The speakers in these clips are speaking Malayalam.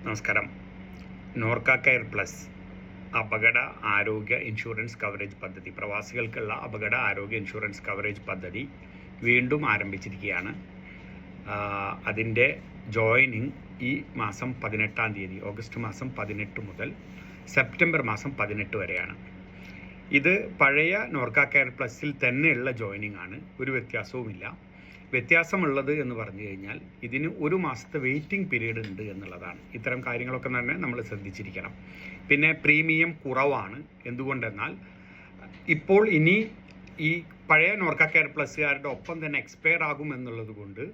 നമസ്കാരം. നോർക്ക കെയർ പ്ലസ് അപകട ആരോഗ്യ ഇൻഷുറൻസ് കവറേജ് പദ്ധതി, പ്രവാസികൾക്കുള്ള അപകട ആരോഗ്യ ഇൻഷുറൻസ് കവറേജ് പദ്ധതി വീണ്ടും ആരംഭിച്ചിരിക്കുകയാണ്. അതിൻ്റെ ജോയിനിങ് ഈ മാസം 18-ാം തീയതി, ഓഗസ്റ്റ് മാസം 18 മുതൽ സെപ്റ്റംബർ മാസം 18 വരെയാണ്. ഇത് പഴയ നോർക്ക കെയർ പ്ലസിൽ തന്നെയുള്ള ജോയിനിങ് ആണ്, ഒരു വ്യത്യാസവുമില്ല. വ്യത്യാസമുള്ളത് എന്ന് പറഞ്ഞു കഴിഞ്ഞാൽ ഇതിന് ഒരു മാസത്തെ വെയിറ്റിംഗ് പീരീഡ് ഉണ്ട് എന്നുള്ളതാണ്. ഇത്തരം കാര്യങ്ങളൊക്കെ തന്നെ നമ്മൾ ശ്രദ്ധിച്ചിരിക്കണം. പിന്നെ പ്രീമിയം കുറവാണ്. എന്തുകൊണ്ടെന്നാൽ ഇപ്പോൾ ഇനി ഈ പഴയ നോർക്ക കെയർ പ്ലസ്സുകാരുടെ ഒപ്പം തന്നെ എക്സ്പയർ ആകും എന്നുള്ളത് കൊണ്ട്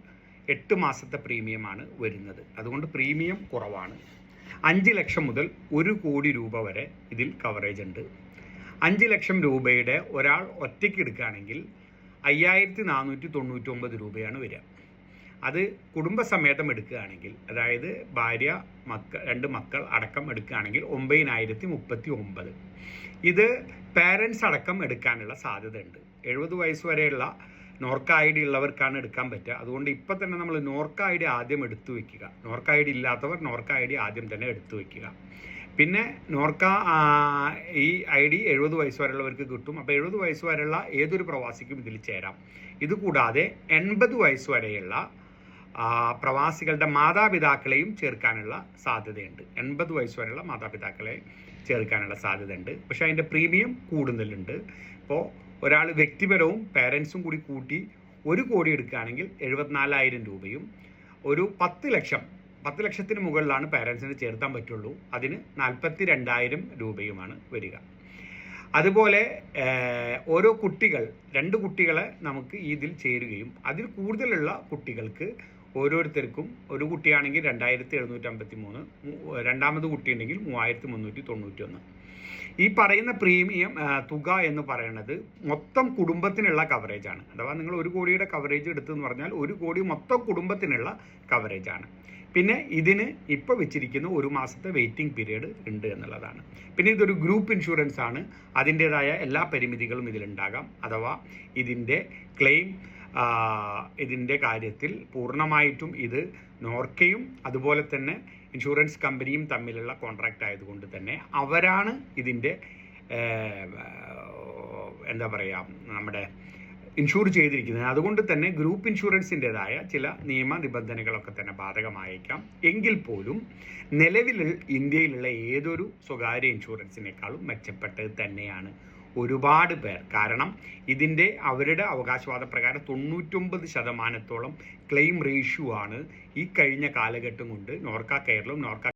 8 മാസത്തെ പ്രീമിയമാണ് വരുന്നത്. അതുകൊണ്ട് പ്രീമിയം കുറവാണ്. 5 ലക്ഷം മുതൽ 1 കോടി രൂപ വരെ ഇതിൽ കവറേജ് ഉണ്ട്. 5 ലക്ഷം രൂപയുടെ ഒരാൾ ഒറ്റയ്ക്ക് എടുക്കുകയാണെങ്കിൽ 5499 രൂപയാണ് വരിക. അത് കുടുംബസമേതം എടുക്കുകയാണെങ്കിൽ, അതായത് ഭാര്യ, രണ്ട് മക്കൾ അടക്കം എടുക്കുകയാണെങ്കിൽ 9039. ഇത് പാരൻസ് അടക്കം എടുക്കാനുള്ള സാധ്യത ഉണ്ട്. 70 വയസ്സ് വരെയുള്ള നോർക്ക ഐ ഡി ഉള്ളവർക്കാണ് എടുക്കാൻ പറ്റുക. അതുകൊണ്ട് ഇപ്പം തന്നെ നമ്മൾ നോർക്ക ഐ ഡി ആദ്യം എടുത്തു വയ്ക്കുക. നോർക്ക ഐ ഡി ഇല്ലാത്തവർ നോർക്ക ഐ ഡി ആദ്യം തന്നെ എടുത്തു വയ്ക്കുക. പിന്നെ നോർക്ക ഈ ഐ ഡി 70 വയസ്സ് വരെയുള്ളവർക്ക് കിട്ടും. അപ്പോൾ 70 വയസ്സ് വരെയുള്ള ഏതൊരു പ്രവാസിക്കും ഇതിൽ ചേരാം. ഇതുകൂടാതെ 80 വയസ്സ് വരെയുള്ള പ്രവാസികളുടെ മാതാപിതാക്കളെയും ചേർക്കാനുള്ള സാധ്യതയുണ്ട്. 80 വയസ്സ് വരെയുള്ള മാതാപിതാക്കളെ ചേർക്കാനുള്ള സാധ്യതയുണ്ട്. പക്ഷേ അതിൻ്റെ പ്രീമിയം കൂടുതലുണ്ട്. ഇപ്പോൾ ഒരാൾ വ്യക്തിപരവും പാരൻസും കൂടി കൂട്ടി 1 കോടി എടുക്കുകയാണെങ്കിൽ 74,000 രൂപയും, ഒരു 10 ലക്ഷത്തിന് മുകളിലാണ് പാരൻസിന് ചേർത്താൻ പറ്റുള്ളൂ. അതിന് 42,000 രൂപയുമാണ് വരിക. അതുപോലെ ഓരോ കുട്ടികൾ, 2 കുട്ടികളെ നമുക്ക് ഇതിൽ ചേരുകയും അതിൽ കൂടുതലുള്ള കുട്ടികൾക്ക് ഓരോരുത്തർക്കും, ഒരു കുട്ടിയാണെങ്കിൽ 2,753, രണ്ടാമത് കുട്ടിയുണ്ടെങ്കിൽ 3,391. ഈ പറയുന്ന പ്രീമിയം തുക എന്ന് പറയുന്നത് മൊത്തം കുടുംബത്തിനുള്ള കവറേജാണ്. അഥവാ നിങ്ങൾ 1 കോടിയുടെ കവറേജ് എടുത്തെന്ന് പറഞ്ഞാൽ 1 കോടി മൊത്തം കുടുംബത്തിനുള്ള കവറേജാണ്. പിന്നെ ഇതിന് ഇപ്പോൾ വെച്ചിരിക്കുന്ന 1 മാസത്തെ വെയിറ്റിംഗ് പീരീഡ് ഉണ്ട് എന്നുള്ളതാണ്. പിന്നെ ഇതൊരു ഗ്രൂപ്പ് ഇൻഷുറൻസ് ആണ്. അതിൻ്റേതായ എല്ലാ പരിമിതികളും ഇതിലുണ്ടാകാം. അഥവാ ഇതിൻ്റെ ക്ലെയിം ഇതിൻ്റെ കാര്യത്തിൽ പൂർണ്ണമായിട്ടും ഇത് നോർക്കയും അതുപോലെ തന്നെ ഇൻഷുറൻസ് കമ്പനിയും തമ്മിലുള്ള കോൺട്രാക്റ്റ് ആയതുകൊണ്ട് തന്നെ അവരാണ് ഇതിൻ്റെ എന്താ പറയുക, നമ്മുടെ ഇൻഷൂർ ചെയ്തിരിക്കുന്നത്. അതുകൊണ്ട് തന്നെ ഗ്രൂപ്പ് ഇൻഷുറൻസിൻ്റെതായ ചില നിയമ നിബന്ധനകളൊക്കെ തന്നെ ബാധകമായേക്കാം. എങ്കിൽ പോലും നിലവിൽ ഇന്ത്യയിലുള്ള ഏതൊരു സ്വകാര്യ ഇൻഷുറൻസിനേക്കാളും മെച്ചപ്പെട്ടത് തന്നെയാണ് ഒരുപാട് പേർ. കാരണം ഇതിൻ്റെ അവരുടെ അവകാശവാദ പ്രകാരം 99% ക്ലെയിം റേഷ്യോ ആണ് ഈ കഴിഞ്ഞ കാലഘട്ടം കൊണ്ട് നോർക്ക കെയറിലും നോർക്ക